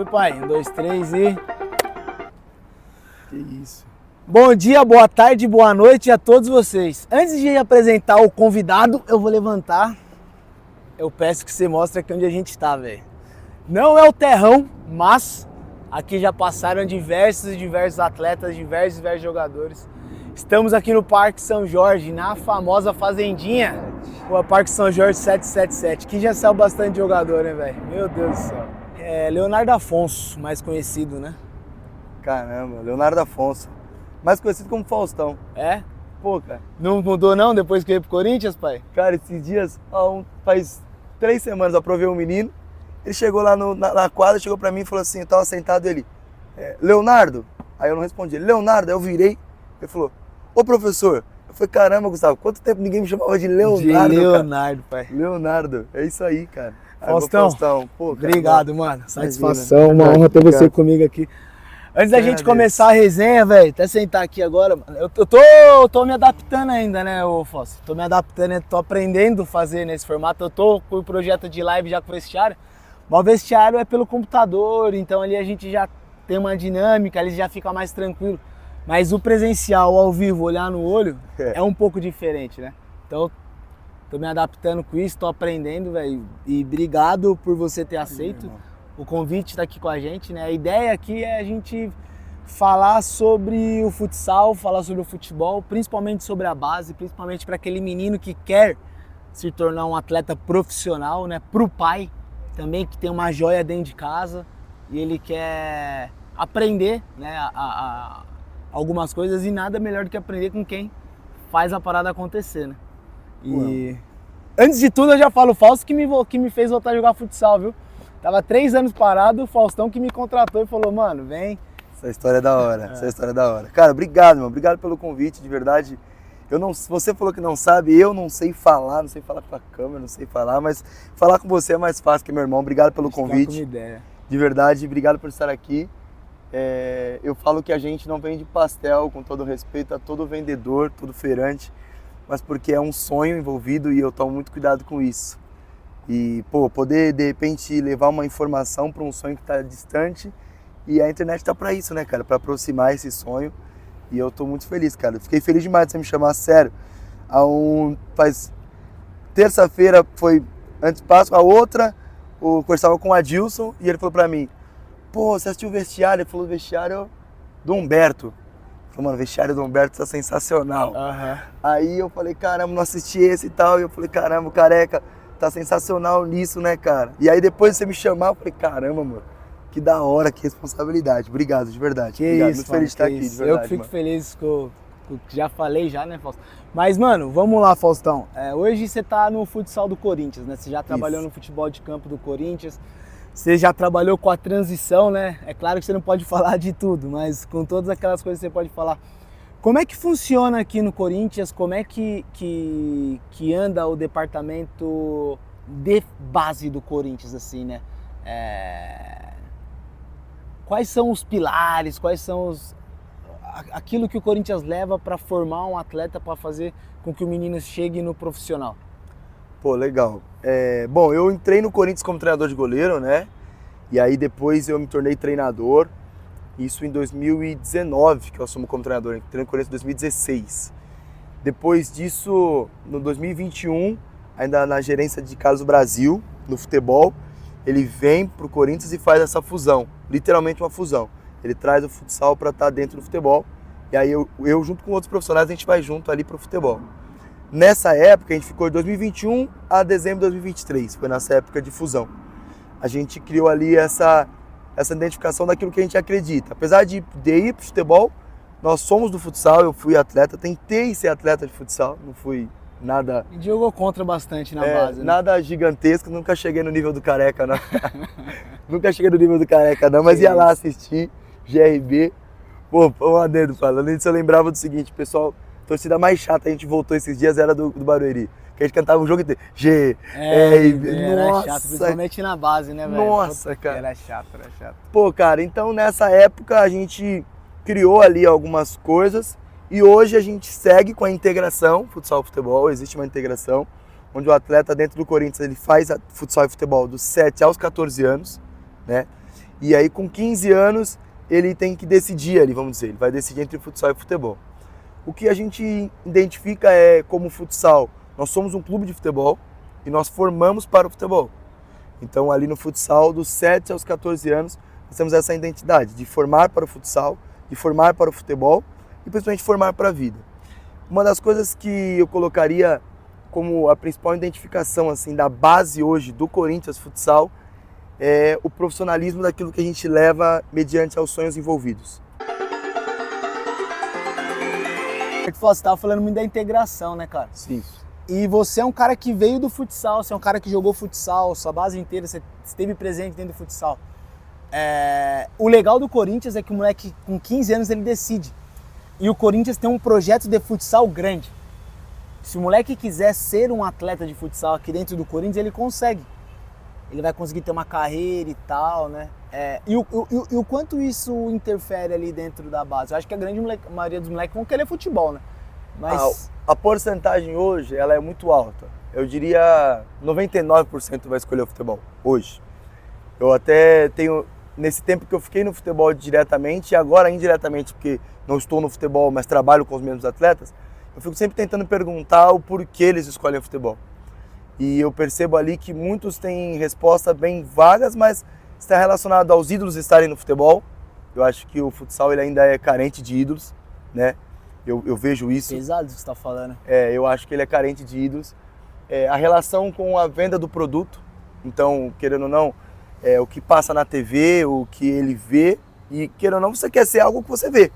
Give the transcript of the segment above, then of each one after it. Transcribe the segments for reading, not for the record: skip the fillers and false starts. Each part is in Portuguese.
Foi, pai. 1, 2, 3 e... Que isso. Bom dia, boa tarde, boa noite a todos vocês. Antes de apresentar o convidado, eu vou levantar. Eu peço que você mostre aqui onde a gente está, velho. Não é o terrão, mas aqui já passaram diversos atletas, diversos jogadores. Estamos aqui no Parque São Jorge, na famosa fazendinha, o Parque São Jorge 777, que já saiu bastante jogador, né, velho? Meu Deus do céu. É Leonardo Afonso, mais conhecido, né? Caramba, Leonardo Afonso. Mais conhecido como Faustão. É? Pô, cara. Não mudou não depois que veio pro Corinthians, pai? Cara, esses dias, faz 3 semanas eu aprovei um menino. Ele chegou lá na quadra, chegou pra mim e falou assim, eu tava sentado, ele, Leonardo? Aí eu não respondi, Leonardo? Aí eu virei, ele falou, ô professor. Eu falei, caramba, Gustavo, quanto tempo ninguém me chamava de Leonardo, De Leonardo, cara. pai. Leonardo, é isso aí, cara. Faustão, pô, cara, obrigado, mano. Satisfação, uma honra ter você comigo aqui. Antes da gente começar a resenha, velho, até sentar aqui agora, eu tô me adaptando ainda, né, ô Fausto? Tô me adaptando, tô aprendendo a fazer nesse formato. Eu tô com o projeto de live já com o vestiário, mas o vestiário é pelo computador, então ali a gente já tem uma dinâmica, ali já fica mais tranquilo. Mas o presencial, ao vivo, olhar no olho, é um pouco diferente, né? Então, tô me adaptando com isso, tô aprendendo, velho. E obrigado por você ter aceito o convite, tá aqui com a gente, né? A ideia aqui é a gente falar sobre o futsal, falar sobre o futebol, principalmente sobre a base, principalmente para aquele menino que quer se tornar um atleta profissional, né? Pro pai também, que tem uma joia dentro de casa e ele quer aprender, né? Algumas coisas, e nada melhor do que aprender com quem faz a parada acontecer, né? E antes de tudo eu já falo, o Fausto que me fez voltar a jogar futsal, viu? Tava 3 anos parado, o Faustão que me contratou e falou, mano, vem. Essa história é da hora, essa história é da hora. Cara, obrigado, mano, obrigado pelo convite, de verdade. Você falou que não sabe, eu não sei falar com a câmera, não sei falar, mas falar com você é mais fácil que meu irmão. Obrigado pelo convite. Uma ideia. De verdade, obrigado por estar aqui. Eu falo que a gente não vende pastel, com todo respeito a todo vendedor, todo feirante, mas porque é um sonho envolvido e eu tomo muito cuidado com isso. E, pô, poder de repente levar uma informação para um sonho que está distante, e a internet está para isso, né, cara, para aproximar esse sonho. E eu tô muito feliz, cara. Fiquei feliz demais de você me chamar, sério. Terça-feira foi antes do Páscoa, a outra, eu conversava com o Adilson e ele falou para mim, pô, você assistiu o vestiário? Ele falou, o vestiário do Humberto. Ele falou, mano, o vestiário do Humberto tá sensacional. Aí eu falei, caramba, não assisti esse e tal. E eu falei, caramba, o Careca tá sensacional nisso, né, cara? E aí depois de você me chamar, eu falei, caramba, mano, que da hora, que responsabilidade. Obrigado, de verdade. Que obrigado, isso, muito feliz de estar aqui, de verdade. Eu que fico feliz com o que já falei já, né, Fausto? Mas, mano, vamos lá, Faustão. Hoje você tá no futsal do Corinthians, né? Você já trabalhou no futebol de campo do Corinthians. Você já trabalhou com a transição, né? É claro que você não pode falar de tudo, mas com todas aquelas coisas que você pode falar. Como é que funciona aqui no Corinthians? Como é que anda o departamento de base do Corinthians, assim, né? Quais são os pilares, quais são aquilo que o Corinthians leva para formar um atleta, para fazer com que o menino chegue no profissional? Pô, legal. Bom, eu entrei no Corinthians como treinador de goleiro, né? E aí depois eu me tornei treinador. Isso em 2019, que eu assumo como treinador. Entrei no Corinthians em 2016. Depois disso, no 2021, ainda na gerência de Carlos Brasil, no futebol, ele vem pro Corinthians e faz essa fusão. Literalmente uma fusão. Ele traz o futsal para estar dentro do futebol. E aí eu junto com outros profissionais, a gente vai junto ali pro futebol. Nessa época, a gente ficou de 2021 a dezembro de 2023, foi nessa época de fusão. A gente criou ali essa identificação daquilo que a gente acredita. Apesar de ir pro futebol, nós somos do futsal, eu fui atleta, tentei ser atleta de futsal, não fui nada... E jogou contra bastante na base, né? Nada gigantesco, nunca cheguei no nível do Careca, não. Nunca cheguei no nível do Careca, não, mas ia lá assistir, GRB. Pô, um adendo, falando isso, eu lembrava do seguinte, pessoal... A torcida mais chata, a gente voltou esses dias, era do Barueri. Que a gente cantava o jogo inteiro. Era chato, principalmente na base, né, velho? Nossa, cara. Era chato. Pô, cara, então nessa época a gente criou ali algumas coisas e hoje a gente segue com a integração futsal-futebol. Existe uma integração onde o atleta dentro do Corinthians ele faz futsal e futebol dos 7 aos 14 anos, né? E aí com 15 anos ele tem que decidir ali, vamos dizer, ele vai decidir entre futsal e futebol. O que a gente identifica é como futsal, nós somos um clube de futebol e nós formamos para o futebol. Então ali no futsal, dos 7 aos 14 anos, nós temos essa identidade de formar para o futsal, de formar para o futebol e principalmente formar para a vida. Uma das coisas que eu colocaria como a principal identificação assim, da base hoje do Corinthians Futsal é o profissionalismo daquilo que a gente leva mediante aos sonhos envolvidos. Você estava falando muito da integração, né, cara? Sim. E você é um cara que veio do futsal, você é um cara que jogou futsal, sua base inteira, você esteve presente dentro do futsal. O legal do Corinthians é que o moleque com 15 anos ele decide. E o Corinthians tem um projeto de futsal grande. Se o moleque quiser ser um atleta de futsal aqui dentro do Corinthians, ele consegue. Ele vai conseguir ter uma carreira e tal, né? E o quanto isso interfere ali dentro da base? Eu acho que a grande maioria dos moleques vão querer futebol, né? Mas a porcentagem hoje ela é muito alta. Eu diria 99% vai escolher o futebol hoje. Eu até tenho, nesse tempo que eu fiquei no futebol diretamente e agora indiretamente, porque não estou no futebol, mas trabalho com os mesmos atletas, eu fico sempre tentando perguntar o porquê eles escolhem o futebol. E eu percebo ali que muitos têm respostas bem vagas, mas está relacionado aos ídolos estarem no futebol. Eu acho que o futsal ele ainda é carente de ídolos, né? Eu vejo isso. Pesado isso que você está falando. Eu acho que ele é carente de ídolos. A relação com a venda do produto, então, querendo ou não, o que passa na TV, o que ele vê, e querendo ou não, você quer ser algo que você vê.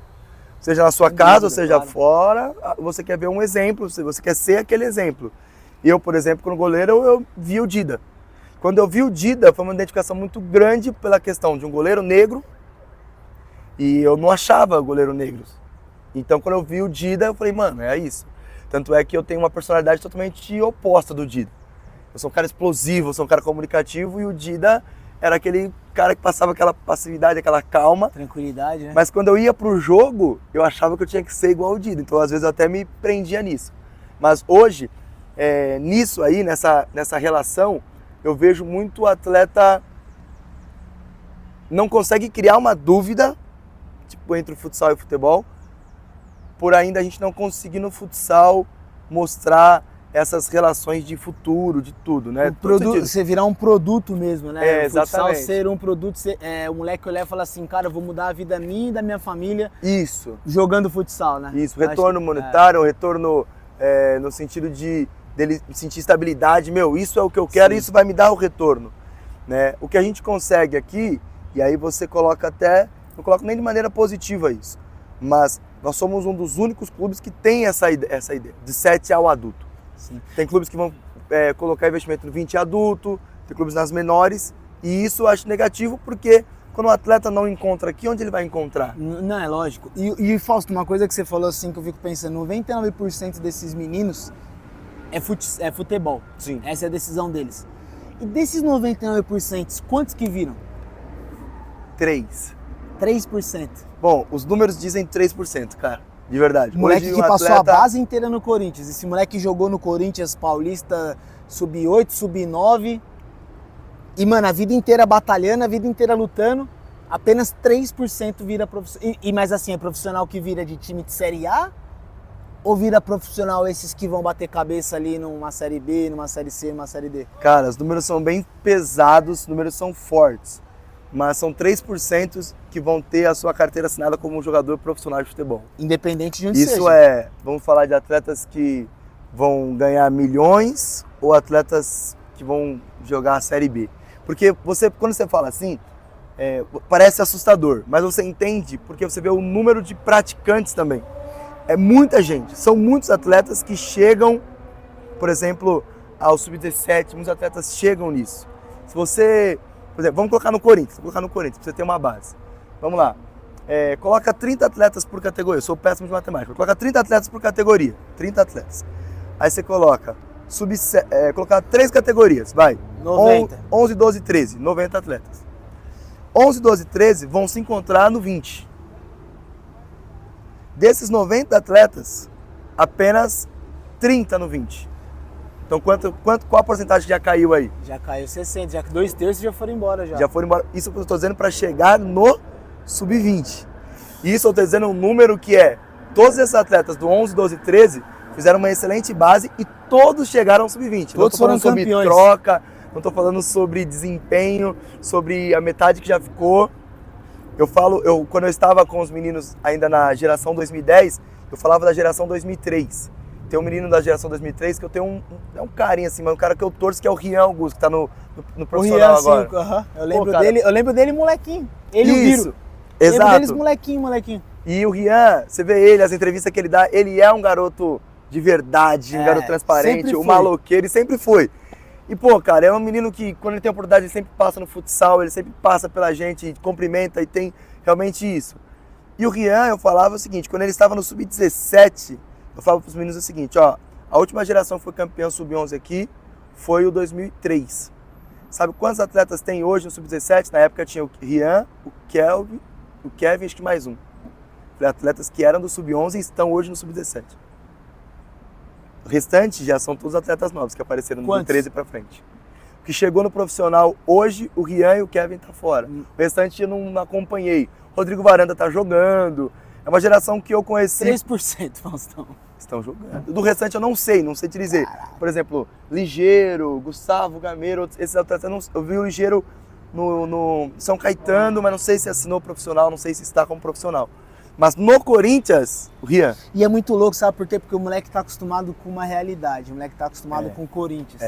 Seja na sua casa, ou seja fora, você quer ver um exemplo, você quer ser aquele exemplo. Eu, por exemplo, como goleiro, eu vi o Dida. Quando eu vi o Dida, foi uma identificação muito grande pela questão de um goleiro negro, e eu não achava goleiro negros. Então, quando eu vi o Dida, eu falei, mano, é isso. Tanto é que eu tenho uma personalidade totalmente oposta do Dida. Eu sou um cara explosivo, eu sou um cara comunicativo, e o Dida era aquele cara que passava aquela passividade, aquela calma. Tranquilidade, né? Mas quando eu ia pro jogo, eu achava que eu tinha que ser igual ao Dida. Então, às vezes, eu até me prendia nisso. Mas hoje, nisso aí, nessa relação, eu vejo muito atleta não consegue criar uma dúvida, tipo, entre o futsal e o futebol, por ainda a gente não conseguir no futsal mostrar essas relações de futuro, de tudo, né? Você virar um produto mesmo, né? Exatamente. O futsal ser um produto, o moleque olhar e falar assim, cara, eu vou mudar a vida minha e da minha família. Isso. Jogando futsal, né? Isso, retorno monetário, retorno no sentido dele sentir estabilidade. Meu, isso é o que eu quero, isso vai me dar o retorno, né? O que a gente consegue aqui, e aí você coloca não coloco nem de maneira positiva isso, mas nós somos um dos únicos clubes que tem essa ideia, de 7 ao adulto. Sim. Tem clubes que vão colocar investimento no 20 adulto, tem clubes nas menores, e isso eu acho negativo porque quando o atleta não encontra aqui, onde ele vai encontrar? Não, é lógico. E Fausto, uma coisa que você falou assim que eu fico pensando, 99% desses meninos é futebol. Sim. Essa é a decisão deles. E desses 99%, quantos que viram? 3%. Bom, os números dizem 3%, cara. De verdade. Moleque que passou a base inteira no Corinthians. Esse moleque jogou no Corinthians Paulista sub-8, sub-9. E, mano, a vida inteira batalhando, a vida inteira lutando. Apenas 3% vira profissional. Mas assim, é profissional que vira de time de Série A? Ou vira profissional esses que vão bater cabeça ali numa Série B, numa Série C, numa Série D? Cara, os números são bem pesados, os números são fortes. Mas são 3% que vão ter a sua carteira assinada como um jogador profissional de futebol. Independente de onde seja. Isso vamos falar de atletas que vão ganhar milhões ou atletas que vão jogar a Série B. Porque quando você fala assim, parece assustador, mas você entende porque você vê o número de praticantes também. É muita gente, são muitos atletas que chegam, por exemplo, ao sub-17, muitos atletas chegam nisso. Se você... Por exemplo, vamos colocar no Corinthians, pra você ter uma base. Vamos lá. Coloca 30 atletas por categoria. Eu sou péssimo de matemática. Coloca 30 atletas por categoria. 30 atletas. Aí você coloca, colocar 3 categorias, vai. 90. 11, 12, 13. 90 atletas. 11, 12, 13 vão se encontrar no 20. Desses 90 atletas, apenas 30 no 20. Então qual a porcentagem que já caiu aí? Já caiu 60, já que 2/3 já foram embora já. Já foram embora. Isso eu tô dizendo para chegar no sub-20. E isso eu tô dizendo um número que é, todos esses atletas do 11, 12, 13 fizeram uma excelente base e todos chegaram ao sub-20. Todos foram sobre campeões. Troca, não tô falando sobre desempenho, sobre a metade que já ficou. Quando eu estava com os meninos ainda na geração 2010, eu falava da geração 2003. Tem um menino da geração 2003 que eu tenho um carinho assim, mas um cara que eu torço, que é o Rian Augusto, que tá no profissional o Rian, agora. Eu lembro dele molequinho. Ele Isso, e o Biro. exato. Lembro deles molequinho. E o Rian, você vê ele, as entrevistas que ele dá, ele é um garoto de verdade, um garoto transparente, um maloqueiro, ele sempre foi. E, pô, cara, é um menino que, quando ele tem a oportunidade, ele sempre passa no futsal, ele sempre passa pela gente, cumprimenta e tem realmente isso. E o Rian, eu falava o seguinte, quando ele estava no sub-17, eu falava pros meninos o seguinte, ó, a última geração que foi campeão sub-11 aqui foi o 2003. Sabe quantos atletas tem hoje no sub-17? Na época tinha o Rian, o Kevin, acho que mais um. Atletas que eram do sub-11 e estão hoje no sub-17. O restante já são todos atletas novos que apareceram do 13 pra frente. O que chegou no profissional hoje, o Rian e o Kevin tá fora. O restante eu não acompanhei. Rodrigo Varanda tá jogando. É uma geração que eu conheci... 3%, Faustão. Estão jogando. Do restante eu não sei te dizer. Por exemplo, Ligeiro, Gustavo, Gameiro, esses atletas, eu vi o Ligeiro no São Caetano, mas não sei se assinou profissional, não sei se está como profissional. Mas no Corinthians, o Rian... E é muito louco, sabe por quê? Porque o moleque tá acostumado com uma realidade, o moleque tá acostumado com o Corinthians.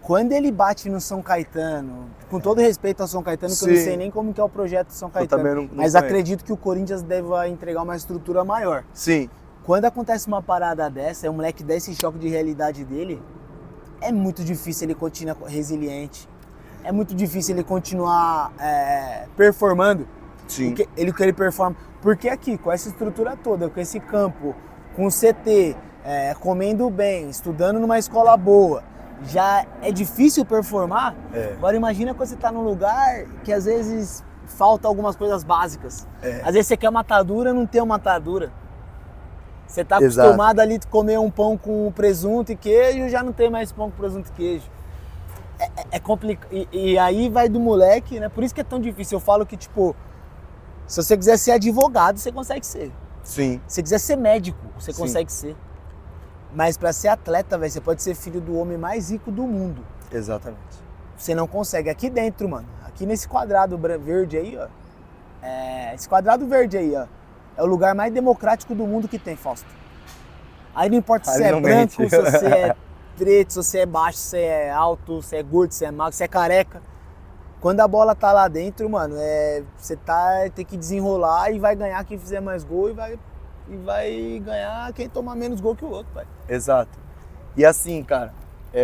Quando ele bate no São Caetano, com todo respeito ao São Caetano, que eu não sei nem como que é o projeto do São Caetano, mas acredito que o Corinthians deva entregar uma estrutura maior. Sim. Quando acontece uma parada dessa, o moleque dá esse choque de realidade dele, é muito difícil ele continuar resiliente, é muito difícil ele continuar performando. Sim. Que ele performa. Porque aqui, com essa estrutura toda, com esse campo, com o CT, comendo bem, estudando numa escola boa, já é difícil performar. Agora imagina quando você está num lugar que às vezes falta algumas coisas básicas. Às vezes você quer matadura, não tem uma matadura. Você está acostumado ali a comer um pão com presunto e queijo, já não tem mais pão com presunto e queijo. É complicado. E aí vai do moleque, né? Por isso que é tão difícil. Eu falo que, tipo, se você quiser ser advogado, você consegue ser. Sim. Se você quiser ser médico, você consegue ser. Mas para ser atleta, velho, você pode ser filho do homem mais rico do mundo. Exatamente. Você não consegue. Aqui dentro, mano, aqui nesse quadrado verde aí, ó. Esse quadrado verde aí, ó. É o lugar mais democrático do mundo que tem, Fausto. Aí não importa se você é branco, se você é preto, se você é baixo, se você é alto, se é gordo, se você é magro, se você é careca. Quando a bola tá lá dentro, mano, você tem que desenrolar e vai ganhar quem fizer mais gol e vai ganhar quem tomar menos gol que o outro, pai. Exato. E assim, cara,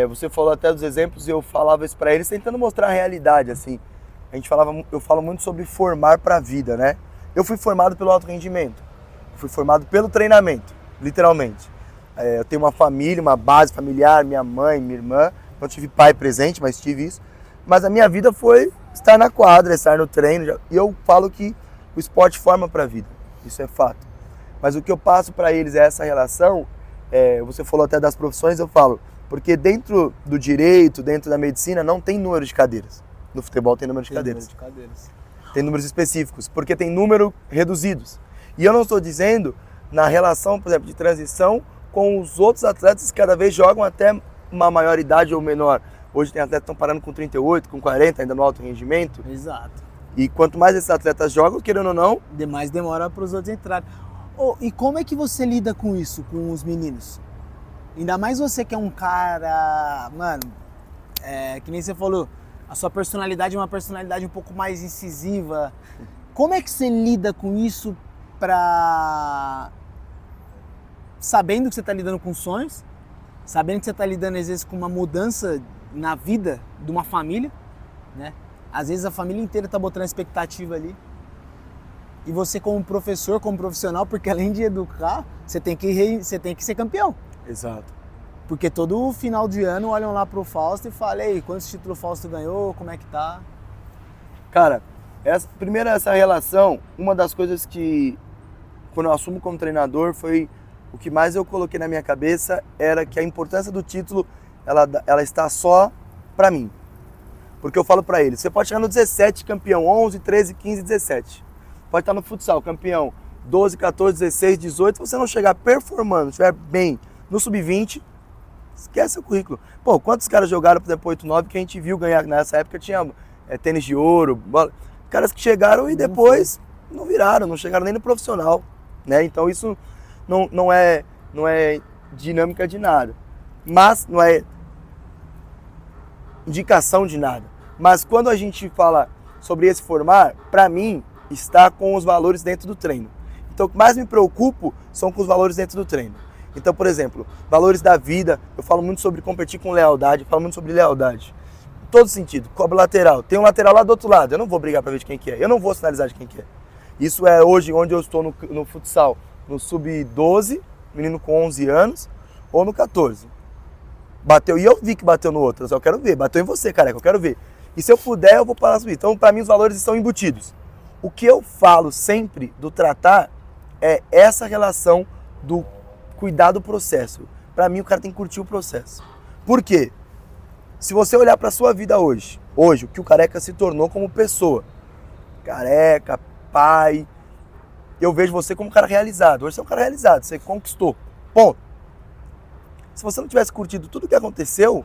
você falou até dos exemplos e eu falava isso pra eles tentando mostrar a realidade, assim. Eu falo muito sobre formar pra vida, né? Eu fui formado pelo alto rendimento, fui formado pelo treinamento, literalmente. Eu tenho uma família, uma base familiar, minha mãe, minha irmã, não tive pai presente, mas tive isso. Mas a minha vida foi estar na quadra, estar no treino, e eu falo que o esporte forma para a vida, isso é fato. Mas o que eu passo para eles é essa relação, você falou até das profissões, eu falo, porque dentro do direito, dentro da medicina, não tem número de cadeiras. No futebol tem número de cadeiras. Tem números específicos, porque tem número reduzidos. E eu não estou dizendo na relação, por exemplo, de transição com os outros atletas que cada vez jogam até uma maior idade ou menor. Hoje tem atletas que estão parando com 38, com 40, ainda no alto rendimento. Exato. E quanto mais esses atletas jogam, querendo ou não... mais demora para os outros entrarem. E como é que você lida com isso, com os meninos? Ainda mais você que é um cara... Mano, que nem você falou... A sua personalidade é uma personalidade um pouco mais incisiva. Como é que você lida com isso sabendo que você está lidando com sonhos, sabendo que você está lidando às vezes com uma mudança na vida de uma família, né? Às vezes a família inteira está botando a expectativa ali. E você como professor, como profissional, porque além de educar, você tem que ser campeão. Exato. Porque todo final de ano olham lá pro Fausto e falam, ei, quantos títulos o Fausto ganhou, como é que tá? Cara, essa relação, uma das coisas que, quando eu assumo como treinador, foi o que mais eu coloquei na minha cabeça, era que a importância do título, ela está só para mim. Porque eu falo para eles, você pode chegar no 17 campeão, 11, 13, 15, 17. Pode estar no futsal campeão 12, 14, 16, 18. Se você não chegar performando, estiver bem no sub-20, esquece o currículo. Pô, quantos caras jogaram pro Depo 89 que a gente viu ganhar nessa época? Tinha tênis de ouro, bola. Caras que chegaram e depois não viraram, não chegaram nem no profissional, né? Então isso não é dinâmica de nada. Mas não é indicação de nada. Mas quando a gente fala sobre esse formar, para mim, está com os valores dentro do treino. Então o que mais me preocupo são com os valores dentro do treino. Então, por exemplo, valores da vida, eu falo muito sobre competir com lealdade, eu falo muito sobre lealdade. Em todo sentido, cobra lateral. Tem um lateral lá do outro lado, eu não vou brigar para ver de quem que é, eu não vou sinalizar de quem que é. Isso é hoje onde eu estou no futsal, no sub-12, menino com 11 anos, ou no 14. Bateu, e eu vi que bateu no outro, eu só quero ver. Bateu em você, careca, eu quero ver. E se eu puder, eu vou parar a subir. Então, para mim, os valores estão embutidos. O que eu falo sempre do tratar é essa relação do cuidar do processo. Para mim, o cara tem que curtir o processo. Por quê? Se você olhar para a sua vida hoje, o que o careca se tornou como pessoa, careca, pai, eu vejo você como um cara realizado. Hoje você é um cara realizado, você conquistou. Ponto. Se você não tivesse curtido tudo o que aconteceu,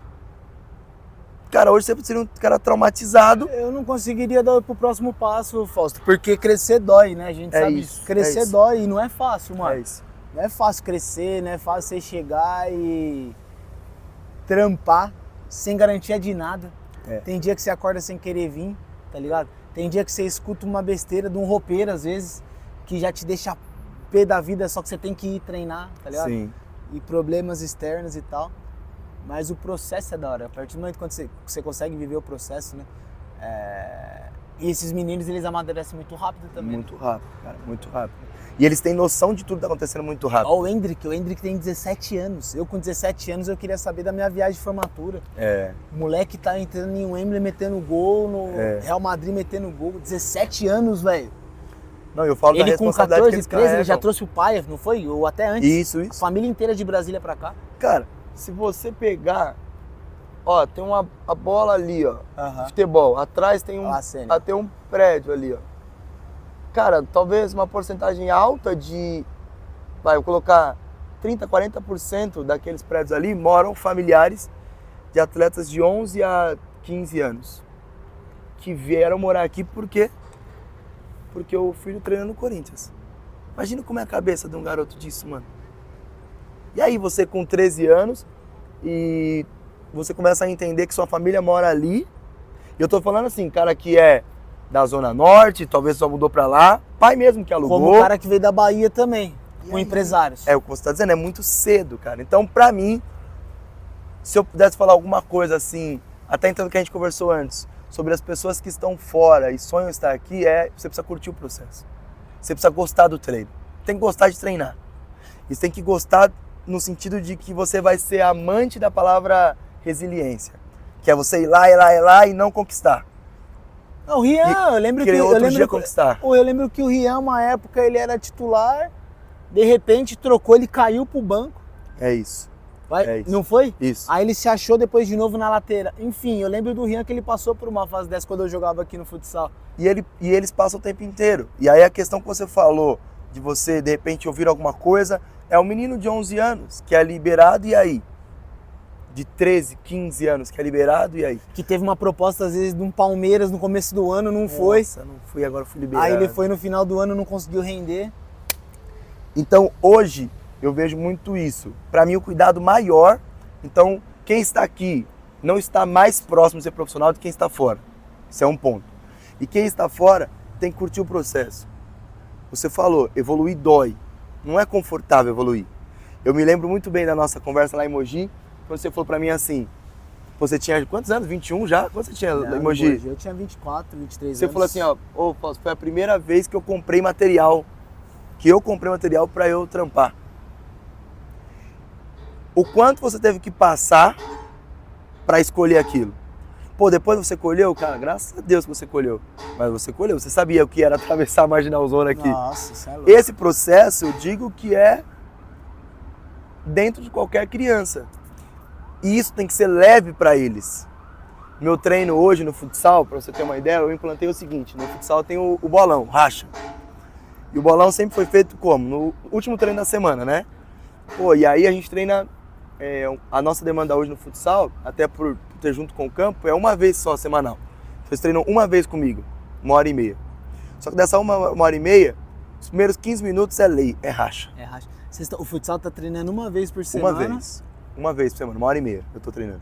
cara, hoje você seria um cara traumatizado. Eu não conseguiria dar pro próximo passo, Fausto, porque crescer dói, né? A gente sabe isso. Crescer dói e não é fácil, mano. É isso. Não é fácil crescer, não é fácil você chegar e trampar sem garantia de nada. Tem dia que você acorda sem querer vir, tá ligado? Tem dia que você escuta uma besteira de um roupeiro, às vezes, que já te deixa pé da vida, só que você tem que ir treinar, tá ligado? Sim. E problemas externos e tal. Mas o processo é da hora. A partir do momento que você consegue viver o processo, né? E esses meninos, eles amadurecem muito rápido também. Muito rápido, cara, muito rápido. E eles têm noção de tudo que tá acontecendo muito rápido. Ó, o Hendrick tem 17 anos. Eu com 17 anos, eu queria saber da minha viagem de formatura. O moleque tá entrando em Wembley metendo gol, no Real Madrid metendo gol. 17 anos, velho. Não, eu falo da responsabilidade com 14, que eles 13, ele já carregam. trouxe o pai, não foi? Ou até antes. Isso. A família inteira de Brasília pra cá. Cara, se você pegar, ó, tem a bola ali, ó, futebol, atrás tem tem um prédio ali, ó. Cara, talvez uma porcentagem alta de, vou colocar 30, 40% daqueles prédios ali moram familiares de atletas de 11 a 15 anos que vieram morar aqui por quê? Porque o filho treina no Corinthians. Imagina como é a cabeça de um garoto disso, mano. E aí você com 13 anos e você começa a entender que sua família mora ali. E eu tô falando assim, cara que é da Zona Norte, talvez só mudou pra lá. Pai mesmo que alugou. Como o cara que veio da Bahia também, com empresários. É o que você tá dizendo, é muito cedo, cara. Então, pra mim, se eu pudesse falar alguma coisa assim, até então que a gente conversou antes, sobre as pessoas que estão fora e sonham estar aqui, você precisa curtir o processo. Você precisa gostar do treino. Tem que gostar de treinar. E você tem que gostar no sentido de que você vai ser amante da palavra resiliência. Que é você ir lá e não conquistar. Não, o Rian, eu lembro que o Rian, uma época, ele era titular, de repente trocou, ele caiu pro banco. É isso. Não foi? Isso. Aí ele se achou depois de novo na lateral. Enfim, eu lembro do Rian que ele passou por uma fase dessa quando eu jogava aqui no futsal. E eles passam o tempo inteiro. E aí a questão que você falou, de você de repente ouvir alguma coisa, é um menino de 11 anos que é liberado, e aí? De 13, 15 anos que é liberado, e aí? Que teve uma proposta às vezes de um Palmeiras no começo do ano, não foi. Nossa, não fui, agora fui liberado. Aí ele foi no final do ano, não conseguiu render. Então hoje eu vejo muito isso. Para mim o cuidado maior, então quem está aqui não está mais próximo de ser profissional do que quem está fora. Isso é um ponto. E quem está fora tem que curtir o processo. Você falou, evoluir dói. Não é confortável evoluir. Eu me lembro muito bem da nossa conversa lá em Mogi, quando você falou pra mim assim, você tinha quantos anos? 21 já? Quanto você tinha lá em Mogi? Eu tinha 24, 23 anos. Você falou assim, ó, foi a primeira vez que eu comprei material, pra eu trampar. O quanto você teve que passar pra escolher aquilo? Pô, depois você colheu, cara, graças a Deus que você colheu. Mas você colheu, você sabia o que era atravessar a Marginal Zona aqui. Nossa, isso é louco. Esse processo, eu digo que é dentro de qualquer criança. E isso tem que ser leve para eles. Meu treino hoje no futsal, para você ter uma ideia, eu implantei o seguinte, no futsal tem o bolão, racha. E o bolão sempre foi feito como? No último treino da semana, né? Pô, e aí a gente treina, a nossa demanda hoje no futsal, até por ter junto com o campo, é uma vez só semanal. Vocês treinam uma vez comigo, 1h30. Só que dessa uma hora e meia, os primeiros 15 minutos é lei, é racha. É racha. O futsal tá treinando uma vez por semana? Uma vez por semana, 1h30 eu tô treinando.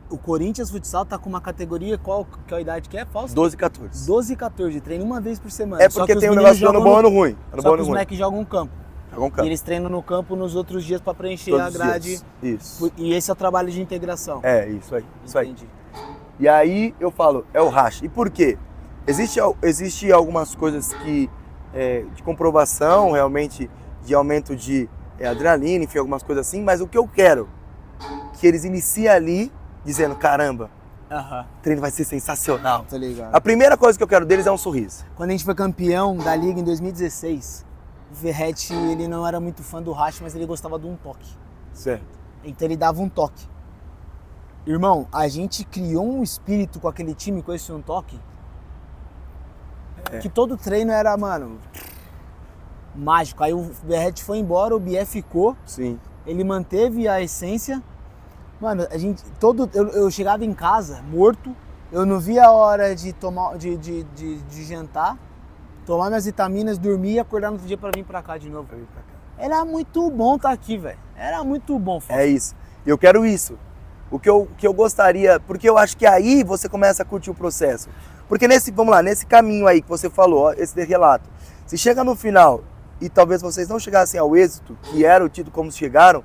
O Corinthians Futsal tá com uma categoria, qual que é a idade que é, Fausto? 12 e 14. 12 e 14, treina uma vez por semana. É porque tem um negócio de ano bom, ano ruim. Só que os moleques jogam campo. Jogam campo. E eles treinam no campo nos outros dias para preencher Todos a grade. Isso. E esse é o trabalho de integração. É, isso aí. Isso aí. Entendi. E aí eu falo, é o racha. E por quê? Existe algumas coisas que, de comprovação, realmente, de aumento de adrenalina, enfim, algumas coisas assim, mas o que eu quero, que eles iniciem ali, dizendo, caramba, o treino vai ser sensacional. Tá ligado. A primeira coisa que eu quero deles é um sorriso. Quando a gente foi campeão da Liga em 2016, o Verrete, ele não era muito fã do racha, mas ele gostava de um toque. Certo. Então ele dava um toque. Irmão, a gente criou um espírito com aquele time, com esse um toque, que todo treino era, mano, mágico. Aí o Verrete foi embora, o Bié ficou. Sim. Ele manteve a essência. Mano, eu chegava em casa morto, eu não via a hora de tomar, de jantar, tomar minhas vitaminas, dormir e acordar no outro dia pra vir pra cá de novo. Era muito bom estar aqui, velho. Era muito bom. Fábio. É isso. Eu quero isso. O que eu gostaria, porque eu acho que aí você começa a curtir o processo. Porque nesse caminho aí que você falou, ó, esse relato, se chega no final e talvez vocês não chegassem ao êxito, que era o tido como chegaram,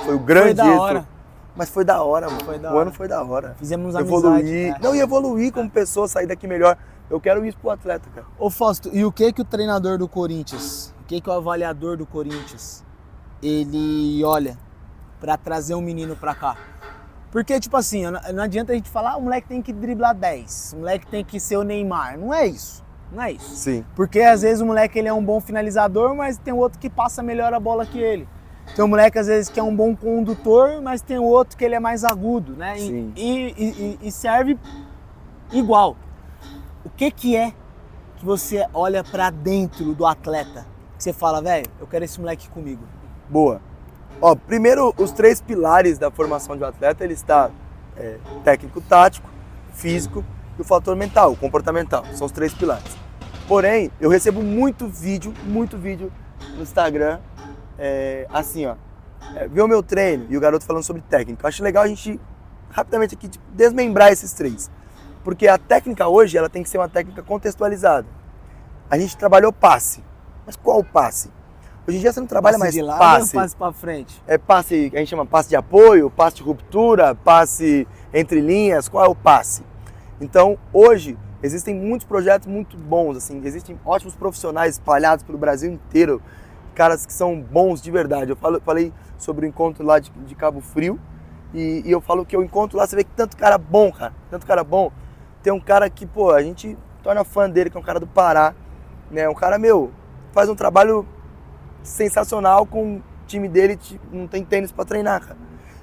foi o grande êxito. Hora. Mas foi da hora, mano. O ano foi da hora. Fizemos amizade. Não, e evoluir como pessoa, sair daqui melhor. Eu quero isso pro atleta, cara. Ô Fausto, e o que o treinador do Corinthians, o que o avaliador do Corinthians, ele olha pra trazer um menino pra cá? Porque, tipo assim, não adianta a gente falar, o moleque tem que driblar 10, o moleque tem que ser o Neymar. Não é isso. Não é isso. Sim. Porque às vezes o moleque ele é um bom finalizador, mas tem outro que passa melhor a bola que ele. Tem um moleque, às vezes, que é um bom condutor, mas tem outro que ele é mais agudo, né? Sim. E serve igual. O que é que você olha pra dentro do atleta? Que você fala, velho, eu quero esse moleque comigo. Boa. Ó, primeiro, os 3 pilares da formação de um atleta, ele está técnico-tático, físico e o fator mental, comportamental. São os 3 pilares. Porém, eu recebo muito vídeo no Instagram, assim, ó, ver o meu treino e o garoto falando sobre técnica. Eu acho legal a gente, rapidamente aqui, desmembrar esses 3. Porque a técnica hoje, ela tem que ser uma técnica contextualizada. A gente trabalhou passe. Mas qual passe? Hoje em dia você não trabalha mais de lado passe. Ou passe pra frente? É passe, a gente chama passe de apoio, passe de ruptura, passe entre linhas. Qual é o passe? Então, hoje, existem muitos projetos muito bons, assim, existem ótimos profissionais espalhados pelo Brasil inteiro, caras que são bons de verdade. Eu falei sobre o encontro lá de Cabo Frio e eu falo que o encontro lá, você vê que tanto cara bom, cara, tanto cara bom. Tem um cara que, pô, a gente torna fã dele, que é um cara do Pará, né? Um cara, faz um trabalho sensacional com o time dele, não tem tênis pra treinar, cara.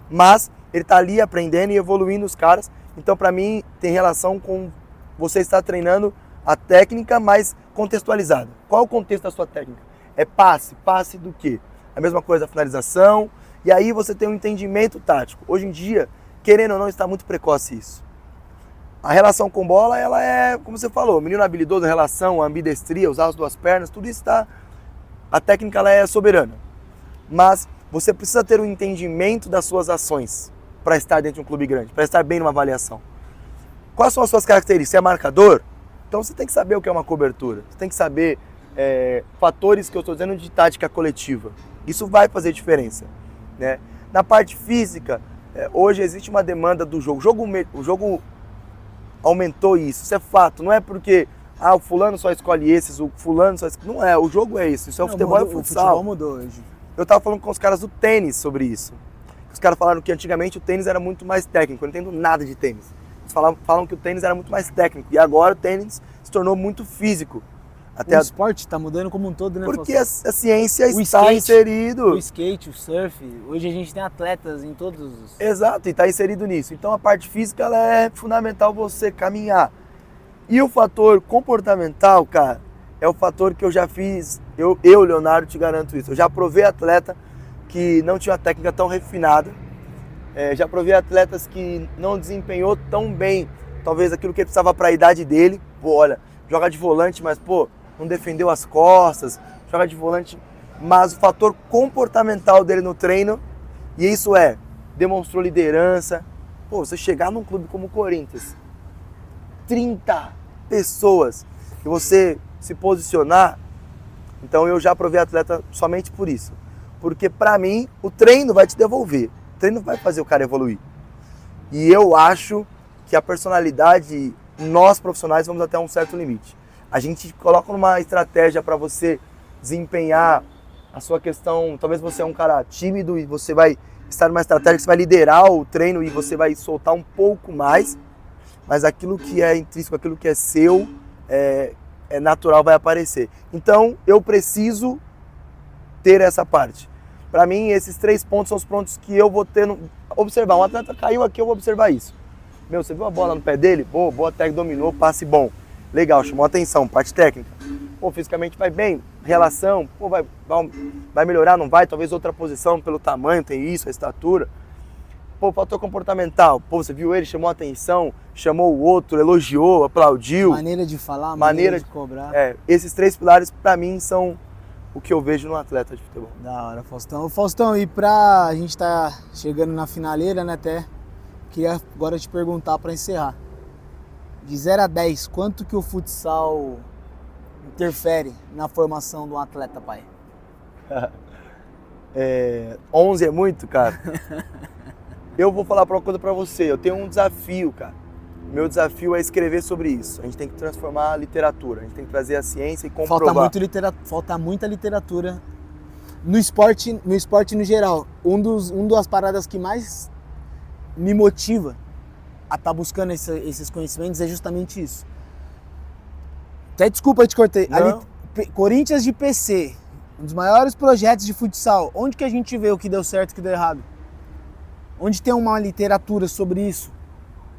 Mas ele tá ali aprendendo e evoluindo os caras. Então, pra mim, tem relação com você estar treinando a técnica mais contextualizada. Qual é o contexto da sua técnica? É passe. Passe do quê? A mesma coisa a finalização. E aí você tem um entendimento tático. Hoje em dia, querendo ou não, está muito precoce isso. A relação com bola, ela é, como você falou, menino habilidoso, a relação, a ambidestria, usar as 2 pernas, tudo isso está... A técnica, ela é soberana. Mas você precisa ter um entendimento das suas ações para estar dentro de um clube grande, para estar bem numa avaliação. Quais são as suas características? Você é marcador? Então você tem que saber o que é uma cobertura. Você tem que saber fatores que eu estou dizendo de tática coletiva. Isso vai fazer diferença, né? Na parte física, hoje existe uma demanda do jogo. O jogo aumentou isso é fato. Não é porque o fulano só escolhe esses, o fulano só escolhe... Não é, o jogo é isso. Isso é o futebol e o futsal. O futebol mudou hoje. Eu tava falando com os caras do tênis sobre isso. Os caras falaram que antigamente o tênis era muito mais técnico. Eu não entendo nada de tênis. Eles falam que o tênis era muito mais técnico. E agora o tênis se tornou muito físico. O esporte está mudando como um todo, né? Porque a ciência o está skate, inserido. O skate, o surf, hoje a gente tem atletas em todos os... Exato, e está inserido nisso. Então a parte física ela é fundamental você caminhar. E o fator comportamental, cara, é o fator que eu já fiz, eu Leonardo, te garanto isso. Eu já provei atleta que não tinha uma técnica tão refinada, já provei atletas que não desempenhou tão bem, talvez aquilo que ele precisava para a idade dele. Pô, olha, joga de volante, mas pô, não defendeu as costas, joga de volante, mas o fator comportamental dele no treino, e isso demonstrou liderança. Pô, você chegar num clube como o Corinthians, 30 pessoas, e você se posicionar, então eu já provei atleta somente por isso. Porque pra mim, o treino vai te devolver, o treino vai fazer o cara evoluir. E eu acho que a personalidade, nós profissionais vamos até um certo limite. A gente coloca uma estratégia para você desempenhar a sua questão, talvez você é um cara tímido e você vai estar numa estratégia que você vai liderar o treino e você vai soltar um pouco mais, mas aquilo que é intrínseco, aquilo que é seu, é natural, vai aparecer. Então eu preciso ter essa parte. Para mim, esses 3 pontos são os pontos que eu vou ter observar. Um atleta caiu aqui, eu vou observar isso. Meu, você viu a bola no pé dele? Boa técnica, dominou, passe bom. Legal, chamou atenção, parte técnica. Pô, fisicamente vai bem, relação, pô, vai melhorar, não vai? Talvez outra posição pelo tamanho, tem isso, a estatura. Pô, fator comportamental, pô, você viu ele, chamou atenção, chamou o outro, elogiou, aplaudiu. Maneira de falar, maneira de cobrar. Esses 3 pilares, pra mim, são o que eu vejo no atleta de futebol. Da hora, Faustão. Faustão, e a gente tá chegando na finaleira, né, até, queria agora te perguntar para encerrar. De 0 a 10, quanto que o futsal interfere na formação de um atleta, pai? 11 é muito, cara? Eu vou falar uma coisa pra você, eu tenho um desafio, cara. Meu desafio é escrever sobre isso. A gente tem que transformar a literatura, a gente tem que trazer a ciência e comprovar. Falta muita literatura no esporte no geral. Uma das paradas que mais me motiva a estar buscando esses conhecimentos é justamente isso. Até desculpa, eu te cortei. Corinthians de PC, um dos maiores projetos de futsal. Onde que a gente vê o que deu certo e o que deu errado? Onde tem uma literatura sobre isso?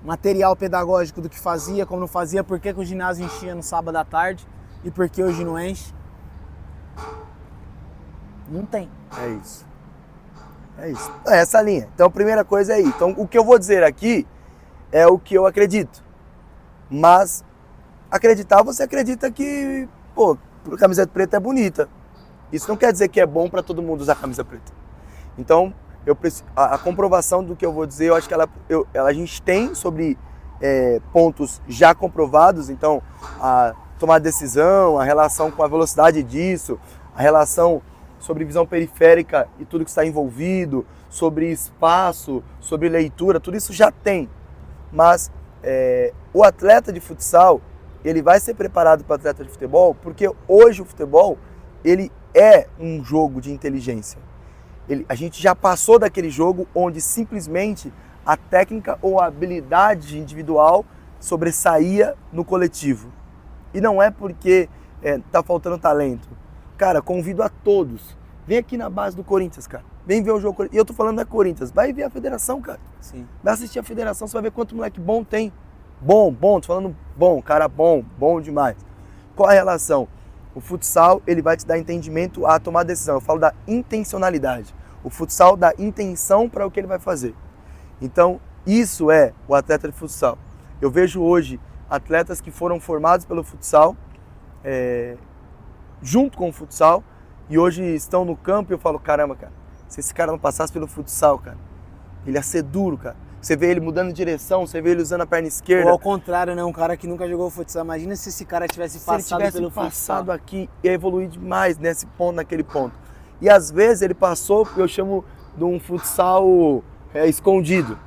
Material pedagógico do que fazia, como não fazia, por que o ginásio enchia no sábado à tarde e por que hoje não enche? Não tem. É isso. É essa linha. Então a primeira coisa é aí. Então o que eu vou dizer aqui é o que eu acredito. Mas acreditar, você acredita que, pô, a camiseta preta é bonita. Isso não quer dizer que é bom para todo mundo usar camisa preta. Então, a comprovação do que eu vou dizer, eu acho que a gente tem sobre pontos já comprovados. Então, a tomar decisão, a relação com a velocidade disso, a relação sobre visão periférica e tudo que está envolvido, sobre espaço, sobre leitura, tudo isso já tem. Mas o atleta de futsal, ele vai ser preparado para o atleta de futebol, porque hoje o futebol, ele é um jogo de inteligência. A gente já passou daquele jogo onde simplesmente a técnica ou a habilidade individual sobressaía no coletivo. E não é porque tá faltando talento. Cara, convido a todos. Vem aqui na base do Corinthians, cara. Vem ver o jogo. E eu tô falando da Corinthians. Vai ver a federação, cara. Sim. Vai assistir a federação, você vai ver quanto moleque bom tem. Bom, tô falando bom, cara bom demais. Qual a relação? O futsal, ele vai te dar entendimento a tomar decisão. Eu falo da intencionalidade. O futsal dá intenção para o que ele vai fazer. Então, isso é o atleta de futsal. Eu vejo hoje atletas que foram formados pelo futsal, junto com o futsal, e hoje estão no campo e eu falo, caramba, cara, se esse cara não passasse pelo futsal, cara, ele ia ser duro, cara. Você vê ele mudando de direção, você vê ele usando a perna esquerda. Ou ao contrário, né? Um cara que nunca jogou futsal. Imagina se esse cara tivesse passado pelo futsal. Passado aqui, ia evoluir demais nesse ponto, naquele ponto. E às vezes ele passou, eu chamo de um futsal escondido.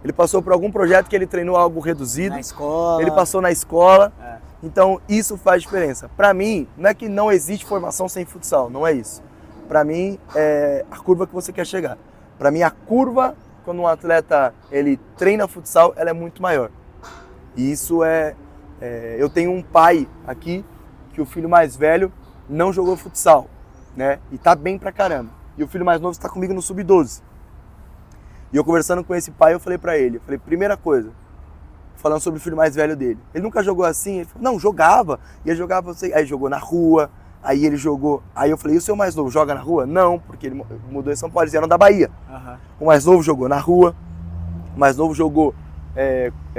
Ele passou por algum projeto que ele treinou algo reduzido. Na escola. Ele passou na escola. Então isso faz diferença. Para mim, não é que não existe formação sem futsal, não é isso. Para mim, é a curva que você quer chegar. Para mim, a curva, quando um atleta ele treina futsal, ela é muito maior. E isso eu tenho um pai aqui, que que o filho mais velho não jogou futsal, né? E tá bem pra caramba. E o filho mais novo está comigo no sub-12. E eu conversando com esse pai, eu falei pra ele, primeira coisa, falando sobre o filho mais velho dele. Ele nunca jogou assim? Ele falou, não, jogava. E ele jogava, aí jogou na rua, aí ele jogou... Aí eu falei, e o seu mais novo joga na rua? Não, porque ele mudou em São Paulo, eles eram da Bahia. Uhum. O mais novo jogou na rua, o mais novo jogou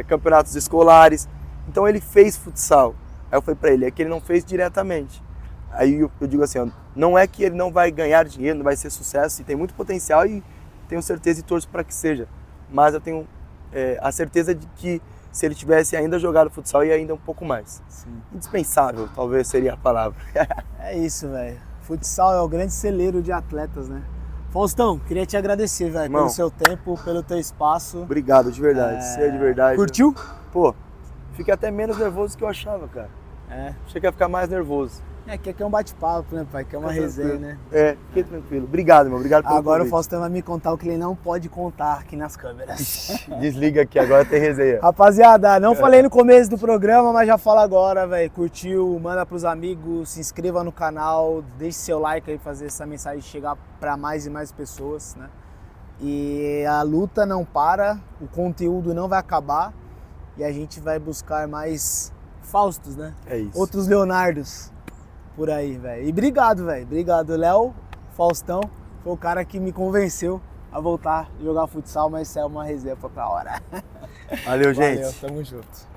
campeonatos escolares. Então ele fez futsal. Aí eu falei pra ele, é que ele não fez diretamente. Aí eu digo assim, ó, não é que ele não vai ganhar dinheiro, não vai ser sucesso, e tem muito potencial e tenho certeza e torço para que seja. Mas eu tenho a certeza de que se ele tivesse ainda jogado futsal, ia ainda um pouco mais. Sim. Indispensável, talvez seria a palavra. É isso, velho. Futsal é o grande celeiro de atletas, né? Faustão, queria te agradecer, velho, pelo seu tempo, pelo teu espaço. Obrigado, de verdade. Você é de verdade. Curtiu? Pô, fiquei até menos nervoso do que eu achava, cara. Achei que ia ficar mais nervoso. Aqui é um bate-papo, né, pai? Que é uma resenha, né? Fiquei tranquilo. Obrigado, meu. Obrigado pelo Agora convite. O Faustão vai me contar o que ele não pode contar aqui nas câmeras. Desliga aqui, agora tem resenha. Rapaziada, não falei no começo do programa, mas já falo agora, velho. Curtiu, manda pros amigos, se inscreva no canal, deixe seu like aí, fazer essa mensagem chegar para mais e mais pessoas, né? E a luta não para, o conteúdo não vai acabar e a gente vai buscar mais Faustos, né? É isso. Outros Leonardos por aí, velho. E obrigado, velho. Obrigado, Léo, Faustão. Foi o cara que me convenceu a voltar a jogar futsal, mas isso é uma resenha pra outra hora. Valeu, gente. Valeu, tamo junto.